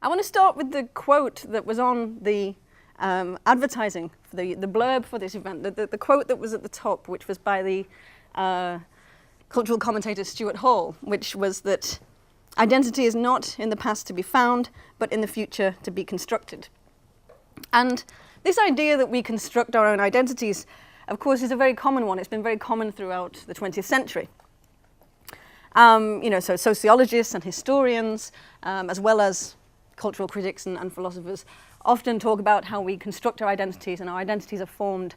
I want to start with the quote that was on the advertising, for the blurb for this event, the quote that was at the top, which was by the cultural commentator Stuart Hall, which was that identity is not in the past to be found, but in the future to be constructed. And this idea that we construct our own identities, of course, is a very common one. It's been very common throughout the 20th century. So sociologists and historians, as well as cultural critics and philosophers, often talk about how we construct our identities, and our identities are formed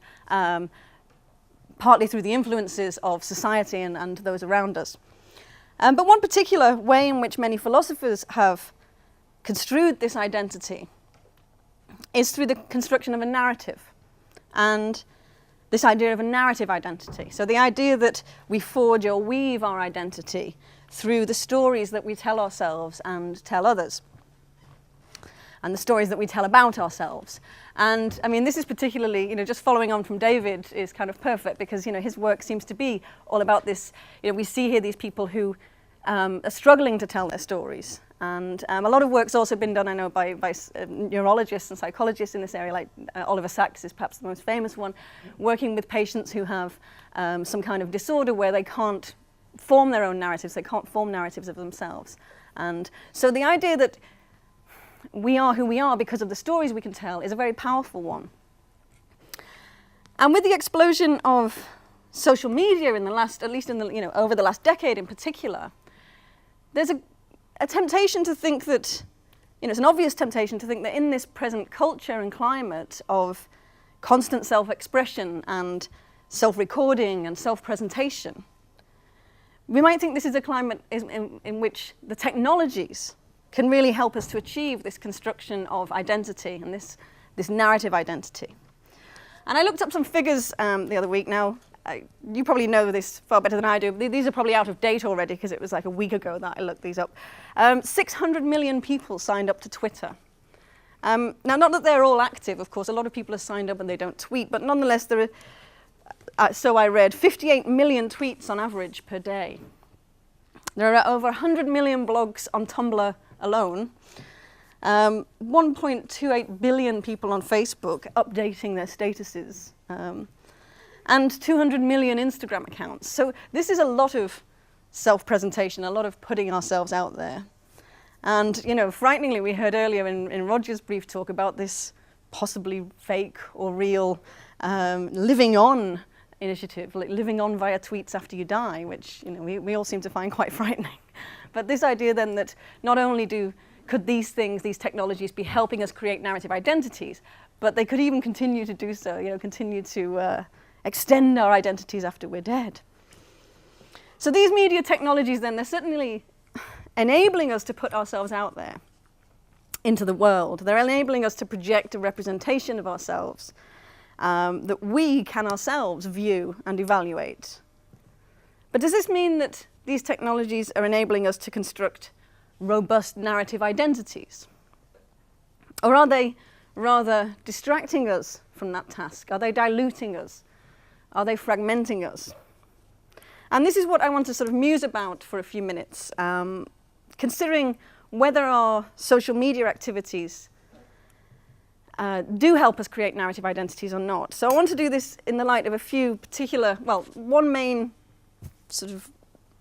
partly through the influences of society and those around us. But one particular way in which many philosophers have construed this identity is through the construction of a narrative, and this idea of a narrative identity. So the idea that we forge or weave our identity through the stories that we tell ourselves and tell others, and the stories that we tell about ourselves. And I mean, this is particularly, just following on from David is kind of perfect, because, his work seems to be all about this. We see here these people who are struggling to tell their stories. And a lot of work's also been done, I know, by neurologists and psychologists in this area, like Oliver Sacks is perhaps the most famous one, working with patients who have some kind of disorder where they can't form their own narratives, they can't form narratives of themselves. And so the idea that we are who we are because of the stories we can tell is a very powerful one. And with the explosion of social media in the last, at least in the, over the last decade in particular, there's a temptation to think that, it's an obvious temptation to think that in this present culture and climate of constant self-expression and self-recording and self-presentation, we might think this is a climate in which the technologies can really help us to achieve this construction of identity and this narrative identity. And I looked up some figures the other week. Now, you probably know this far better than I do. These are probably out of date already, because it was like a week ago that I looked these up. 600 million people signed up to Twitter. Now, not that they're all active, of course. A lot of people are signed up and they don't tweet, but nonetheless, there are, so I read, 58 million tweets on average per day. There are over 100 million blogs on Tumblr alone, 1.28 billion people on Facebook updating their statuses, and 200 million Instagram accounts. So this is a lot of self-presentation, a lot of putting ourselves out there. And, frighteningly, we heard earlier in Roger's brief talk about this possibly fake or real living on initiative, like living on via tweets after you die, which, we all seem to find quite frightening. But this idea then that not only could these technologies be helping us create narrative identities, but they could even continue to do so, continue to extend our identities after we're dead. So these media technologies then, they're certainly enabling us to put ourselves out there into the world. They're enabling us to project a representation of ourselves that we can ourselves view and evaluate. But does this mean that these technologies are enabling us to construct robust narrative identities? Or are they rather distracting us from that task? Are they diluting us? Are they fragmenting us? And this is what I want to sort of muse about for a few minutes, considering whether our social media activities do help us create narrative identities or not. So I want to do this in the light of a few particular, one main sort of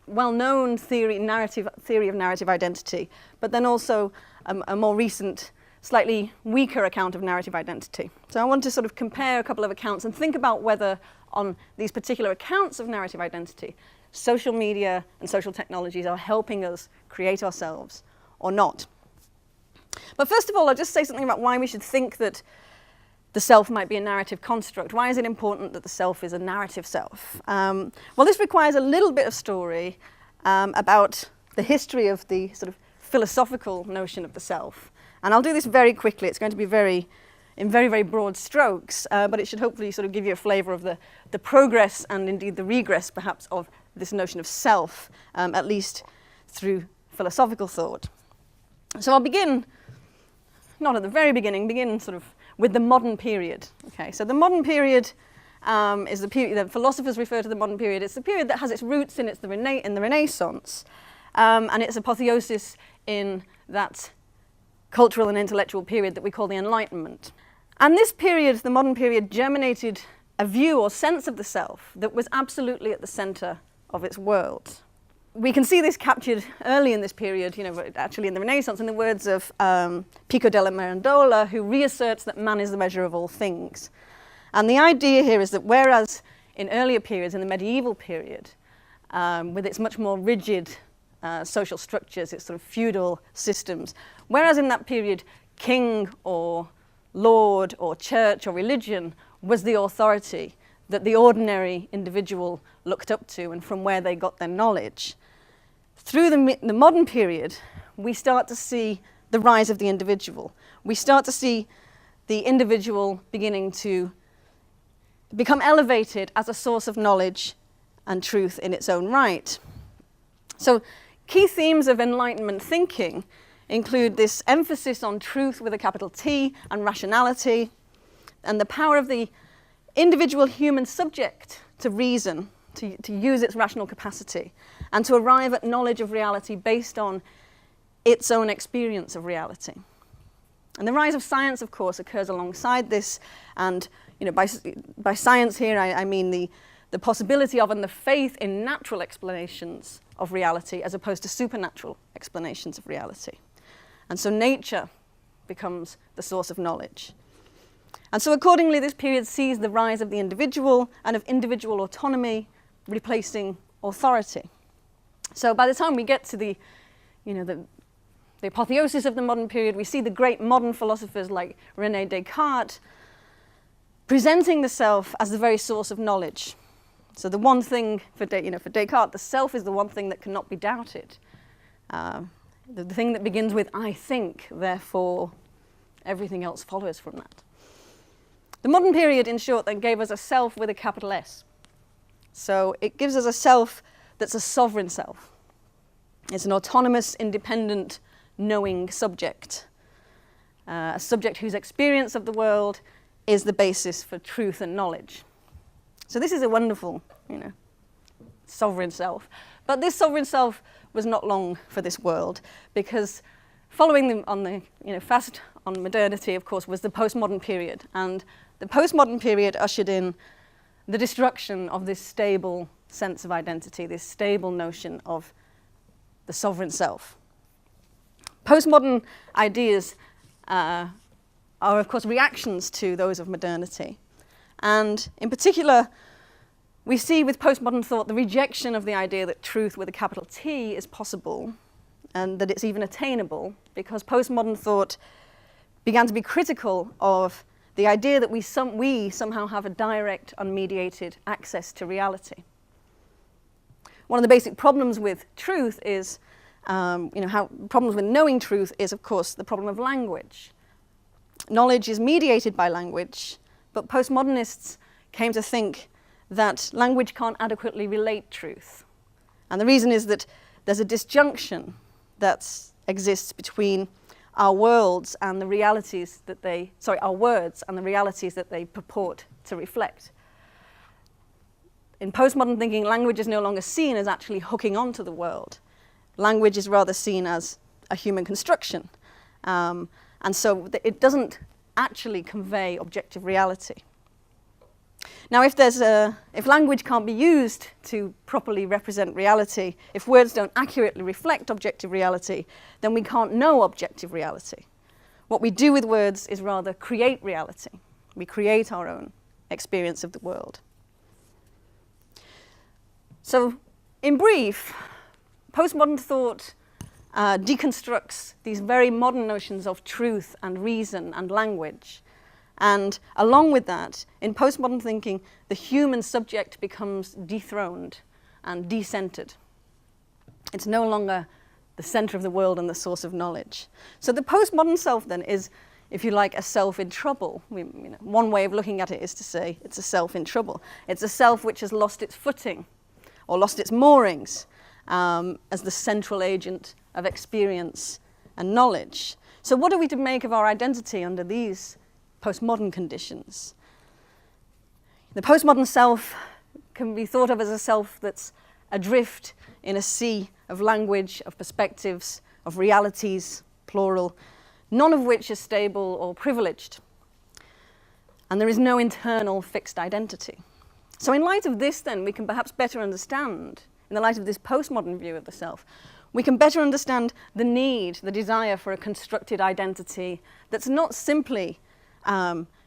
well-known theory of narrative identity, but then also a more recent, slightly weaker account of narrative identity. So I want to sort of compare a couple of accounts and think about whether on these particular accounts of narrative identity, social media and social technologies are helping us create ourselves or not. But first of all, I'll just say something about why we should think that the self might be a narrative construct. Why is it important that the self is a narrative self? Well, this requires a little bit of story about the history of the sort of philosophical notion of the self. And I'll do this very quickly. It's going to be in very, very broad strokes, but it should hopefully sort of give you a flavor of the progress and indeed the regress, perhaps, of this notion of self, at least through philosophical thought. So I'll begin, not at the very beginning, begin sort of with the modern period. Okay, so the modern period is the period that philosophers refer to the modern period. It's the period that has its roots in the Renaissance, and its apotheosis in that cultural and intellectual period that we call the Enlightenment. And this period, the modern period, germinated a view or sense of the self that was absolutely at the center of its world. We can see this captured early in this period, actually in the Renaissance, in the words of Pico della Mirandola, who reasserts that man is the measure of all things. And the idea here is that whereas in earlier periods, in the medieval period, with its much more rigid social structures, its sort of feudal systems, whereas in that period, king or lord or church or religion was the authority that the ordinary individual looked up to and from where they got their knowledge. Through the modern period, we start to see the rise of the individual. We start to see the individual beginning to become elevated as a source of knowledge and truth in its own right. So key themes of Enlightenment thinking include this emphasis on truth with a capital T and rationality, and the power of the individual human subject to reason, to use its rational capacity, and to arrive at knowledge of reality based on its own experience of reality. And the rise of science, of course, occurs alongside this, and by science here I mean the possibility of and the faith in natural explanations of reality as opposed to supernatural explanations of reality. And so nature becomes the source of knowledge. And so accordingly, this period sees the rise of the individual and of individual autonomy replacing authority. So by the time we get to the apotheosis of the modern period, we see the great modern philosophers like René Descartes presenting the self as the very source of knowledge. So the one thing for Descartes, the self is the one thing that cannot be doubted. The thing that begins with "I think," therefore everything else follows from that. The modern period, in short, then gave us a self with a capital S. So it gives us a self that's a sovereign self. It's an autonomous, independent, knowing subject. A subject whose experience of the world is the basis for truth and knowledge. So this is a wonderful, sovereign self. But this sovereign self was not long for this world, because following fast on modernity, of course, was the postmodern period. And the postmodern period ushered in the destruction of this stable sense of identity, this stable notion of the sovereign self. Postmodern ideas are, of course, reactions to those of modernity. And in particular, we see with postmodern thought the rejection of the idea that truth with a capital T is possible and that it's even attainable, because postmodern thought began to be critical of the idea that we somehow have a direct, unmediated access to reality. One of the basic problems with truth is, problems with knowing truth is, of course, the problem of language. Knowledge is mediated by language, but postmodernists came to think that language can't adequately relate truth. And the reason is that there's a disjunction that exists between our worlds and the realities that our words and the realities that they purport to reflect. In postmodern thinking, language is no longer seen as actually hooking onto the world. Language is rather seen as a human construction. And so it doesn't actually convey objective reality. Now, if language can't be used to properly represent reality, if words don't accurately reflect objective reality, then we can't know objective reality. What we do with words is rather create reality. We create our own experience of the world. So, in brief, postmodern thought deconstructs these very modern notions of truth and reason and language. And along with that, in postmodern thinking, the human subject becomes dethroned and decentered. It's no longer the center of the world and the source of knowledge. So the postmodern self then is, if you like, a self in trouble. One way of looking at it is to say it's a self in trouble. It's a self which has lost its footing or lost its moorings as the central agent of experience and knowledge. So what are we to make of our identity under these postmodern conditions? The postmodern self can be thought of as a self that's adrift in a sea of language, of perspectives, of realities, plural, none of which is stable or privileged. And there is no internal fixed identity. So in light of this, then, we can perhaps better understand, in the light of this postmodern view of the self, we can better understand the need, the desire for a constructed identity that's not simply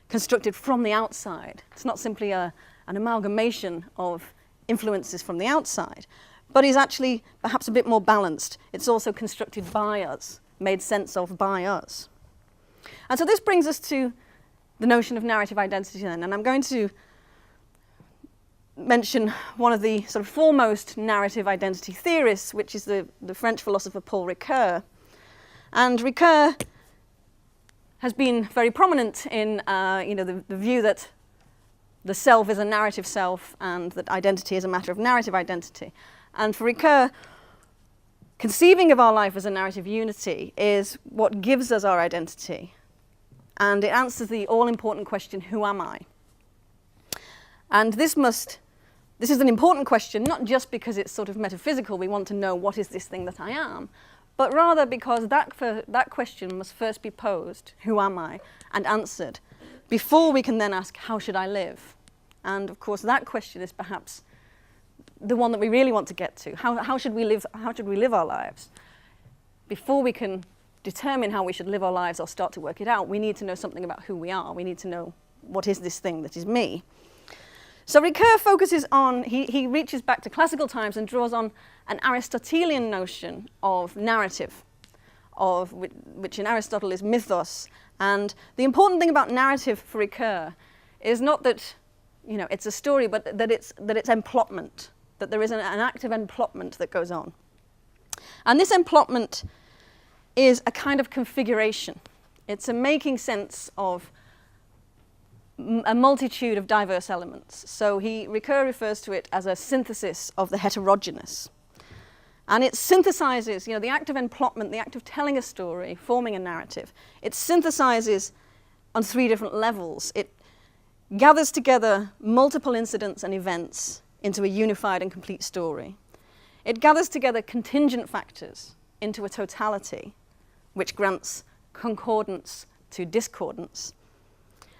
constructed from the outside. It's not simply an amalgamation of influences from the outside, but is actually perhaps a bit more balanced. It's also constructed by us, made sense of by us. And so this brings us to the notion of narrative identity then, and I'm going to mention one of the sort of foremost narrative identity theorists, which is the French philosopher Paul Ricoeur. And Ricoeur has been very prominent in the view that the self is a narrative self and that identity is a matter of narrative identity. And for Ricoeur, conceiving of our life as a narrative unity is what gives us our identity. And it answers the all-important question, who am I? And this is an important question, not just because it's sort of metaphysical, we want to know what is this thing that I am, but rather because that question must first be posed, who am I, and answered, before we can then ask, how should I live? And of course, that question is perhaps the one that we really want to get to. How should we live our lives? Before we can determine how we should live our lives or start to work it out, we need to know something about who we are. We need to know what is this thing that is me. So Ricoeur focuses on, he reaches back to classical times and draws on an Aristotelian notion of narrative, which in Aristotle is mythos. And the important thing about narrative for Ricoeur is not that it's a story, but that it's emplotment, that there is an act of emplotment that goes on. And this emplotment is a kind of configuration. It's a making sense of a multitude of diverse elements. So Ricoeur refers to it as a synthesis of the heterogeneous. And it synthesizes, the act of emplotment, the act of telling a story, forming a narrative, it synthesizes on three different levels. It gathers together multiple incidents and events into a unified and complete story. It gathers together contingent factors into a totality, which grants concordance to discordance.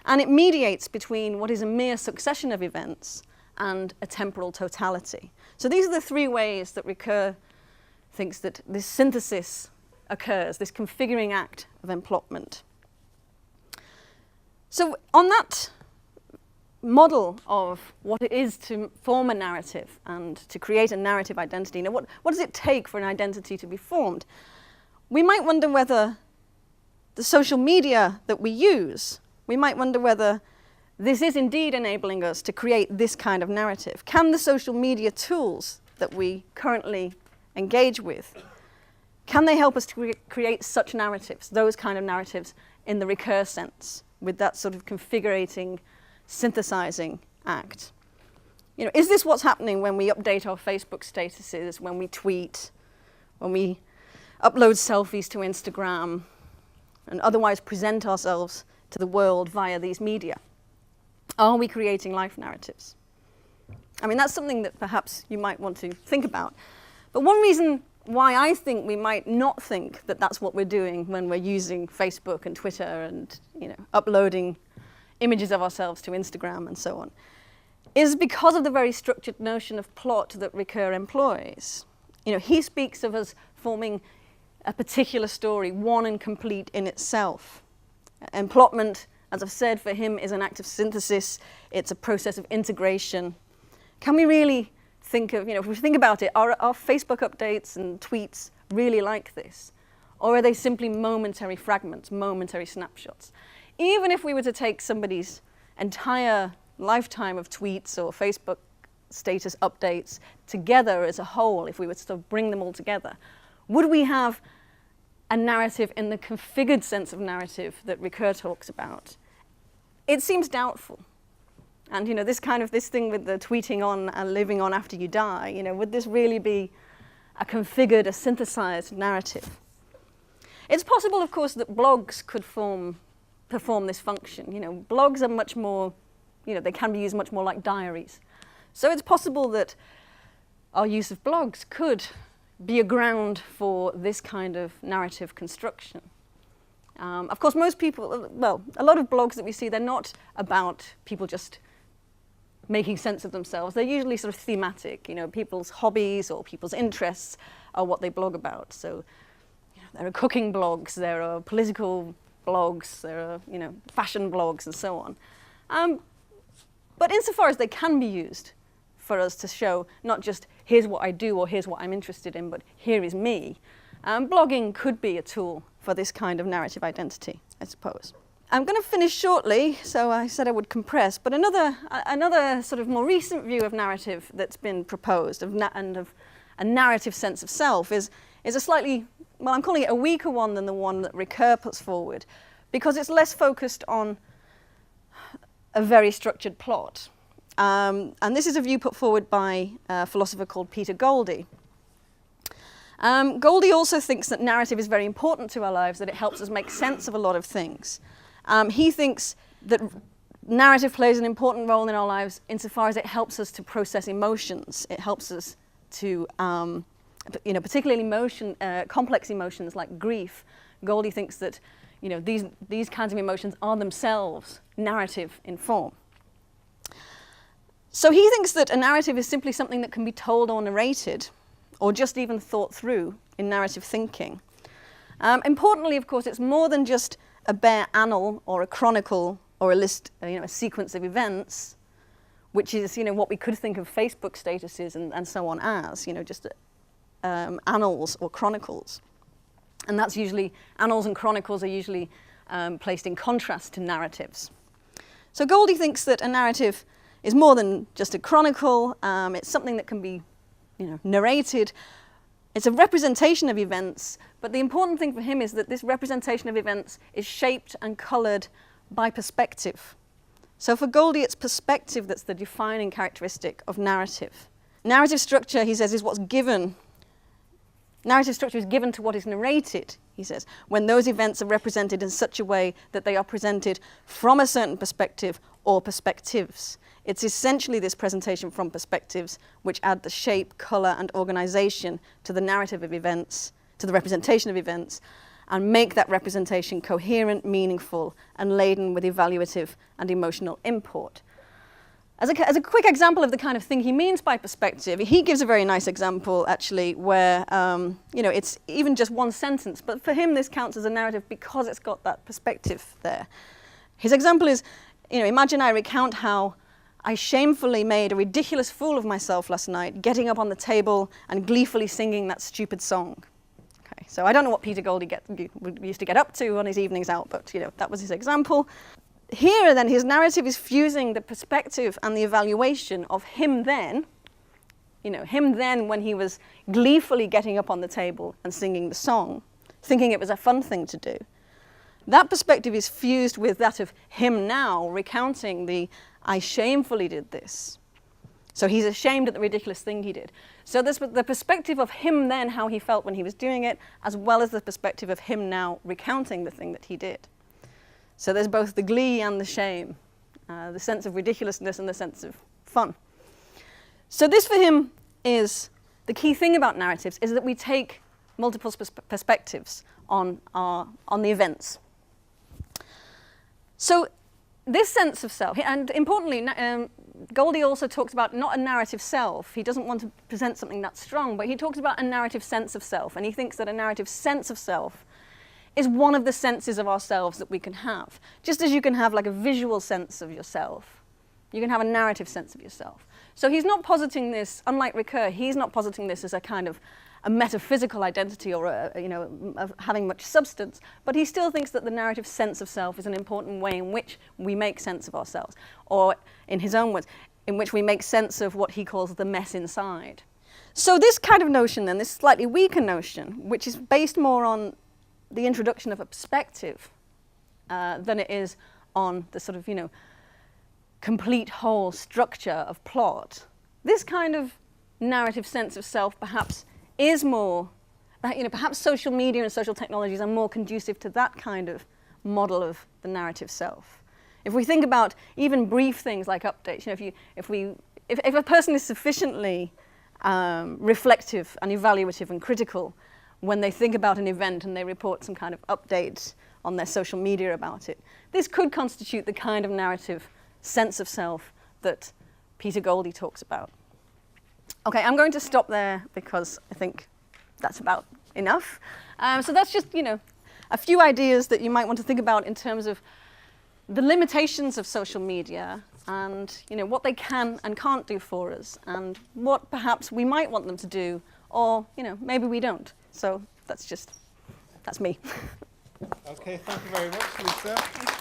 And it mediates between what is a mere succession of events and a temporal totality. So these are the three ways that Ricoeur thinks that this synthesis occurs, this configuring act of emplotment. So on that model of what it is to form a narrative and to create a narrative identity, what does it take for an identity to be formed? We might wonder whether the social media that we use, we might wonder whether this is indeed enabling us to create this kind of narrative. Can the social media tools that we currently engage with, can they help us to create such narratives, those kind of narratives in the Ricoeur sense, with that sort of configurating, synthesizing act? Is this what's happening when we update our Facebook statuses, when we tweet, when we upload selfies to Instagram, and otherwise present ourselves to the world via these media? Are we creating life narratives? I mean, that's something that perhaps you might want to think about. But one reason why I think we might not think that that's what we're doing when we're using Facebook and Twitter and uploading images of ourselves to Instagram and so on, is because of the very structured notion of plot that Ricoeur employs. He speaks of us forming a particular story, one and complete in itself. Emplotment, as I've said, for him is an act of synthesis. It's a process of integration. Can we really think of, if we think about it, are Facebook updates and tweets really like this? Or are they simply momentary fragments, momentary snapshots? Even if we were to take somebody's entire lifetime of tweets or Facebook status updates together as a whole, if we were to sort of bring them all together, would we have a narrative in the configured sense of narrative that Ricoeur talks about? It seems doubtful. And this thing with the tweeting on and living on after you die, would this really be a configured, a synthesized narrative? It's possible, of course, that blogs could perform this function. Blogs are much more, they can be used much more like diaries. So it's possible that our use of blogs could be a ground for this kind of narrative construction. Of course, most people, well, a lot of blogs that we see, they're not about people just making sense of themselves. They're usually sort of thematic, you know, people's hobbies or people's interests are what they blog about. So, you know, there are cooking blogs, there are political blogs, there are, you know, fashion blogs and so on. But insofar as they can be used for us to show not just here's what I do or here's what I'm interested in, but here is me, blogging could be a tool for this kind of narrative identity, I suppose. I'm going to finish shortly, so I said I would compress, but another sort of more recent view of narrative that's been proposed and of a narrative sense of self is a slightly, well, I'm calling it a weaker one than the one that Ricoeur puts forward, because it's less focused on a very structured plot. And this is a view put forward by a philosopher called Peter Goldie. Goldie also thinks that narrative is very important to our lives, that it helps us make sense of a lot of things. He thinks that narrative plays an important role in our lives insofar as it helps us to process emotions. It helps us to, you know, particularly complex emotions like grief. Goldie thinks that, you know, these kinds of emotions are themselves narrative in form. So he thinks that a narrative is simply something that can be told or narrated, or just even thought through in narrative thinking. Importantly, of course, it's more than just a bare annal or a chronicle or a list, you know, a sequence of events, which is, you know, what we could think of Facebook statuses and so on as, you know, just annals or chronicles. And that's usually, annals and chronicles are usually placed in contrast to narratives. So Goldie thinks that a narrative is more than just a chronicle. It's something that can be, you know, narrated. It's a representation of events, but the important thing for him is that this representation of events is shaped and coloured by perspective. So for Goldie, it's perspective that's the defining characteristic of narrative. Narrative structure, he says, is what's given. Narrative structure is given to what is narrated, he says, when those events are represented in such a way that they are presented from a certain perspective or perspectives. It's essentially this presentation from perspectives which add the shape, colour and organisation to the narrative of events, to the representation of events, and make that representation coherent, meaningful and laden with evaluative and emotional import. As a quick example of the kind of thing he means by perspective, he gives a very nice example actually where, you know, it's even just one sentence, but for him this counts as a narrative because it's got that perspective there. His example is, you know, imagine I recount how I shamefully made a ridiculous fool of myself last night, getting up on the table and gleefully singing that stupid song. Okay, so I don't know what Peter Goldie used to get up to on his evenings out, but, you know, that was his example. Here, then, his narrative is fusing the perspective and the evaluation of him then, you know, him then when he was gleefully getting up on the table and singing the song, thinking it was a fun thing to do. That perspective is fused with that of him now recounting the I shamefully did this. So he's ashamed at the ridiculous thing he did. So there's the perspective of him then, how he felt when he was doing it, as well as the perspective of him now recounting the thing that he did. So there's both the glee and the shame, the sense of ridiculousness and the sense of fun. So this for him is the key thing about narratives, is that we take multiple perspectives on the events. So this sense of self, and importantly, Goldie also talks about not a narrative self. He doesn't want to present something that strong, but he talks about a narrative sense of self, and he thinks that a narrative sense of self is one of the senses of ourselves that we can have. Just as you can have like a visual sense of yourself, you can have a narrative sense of yourself. So he's not positing this, unlike Ricoeur, he's not positing this as a kind of a metaphysical identity or you know, of having much substance, but he still thinks that the narrative sense of self is an important way in which we make sense of ourselves, or in his own words, in which we make sense of what he calls the mess inside. So this kind of notion then, this slightly weaker notion, which is based more on the introduction of a perspective than it is on the sort of, you know, complete whole structure of plot, this kind of narrative sense of self perhaps is more, you know, perhaps social media and social technologies are more conducive to that kind of model of the narrative self. If we think about even brief things like updates, you know, if a person is sufficiently reflective and evaluative and critical when they think about an event and they report some kind of update on their social media about it. This could constitute the kind of narrative sense of self that Peter Goldie talks about. Okay, I'm going to stop there because I think that's about enough. So that's just, a few ideas that you might want to think about in terms of the limitations of social media and, what they can and can't do for us and what perhaps we might want them to do or, maybe we don't. So that's me. Okay, thank you very much, Lisa.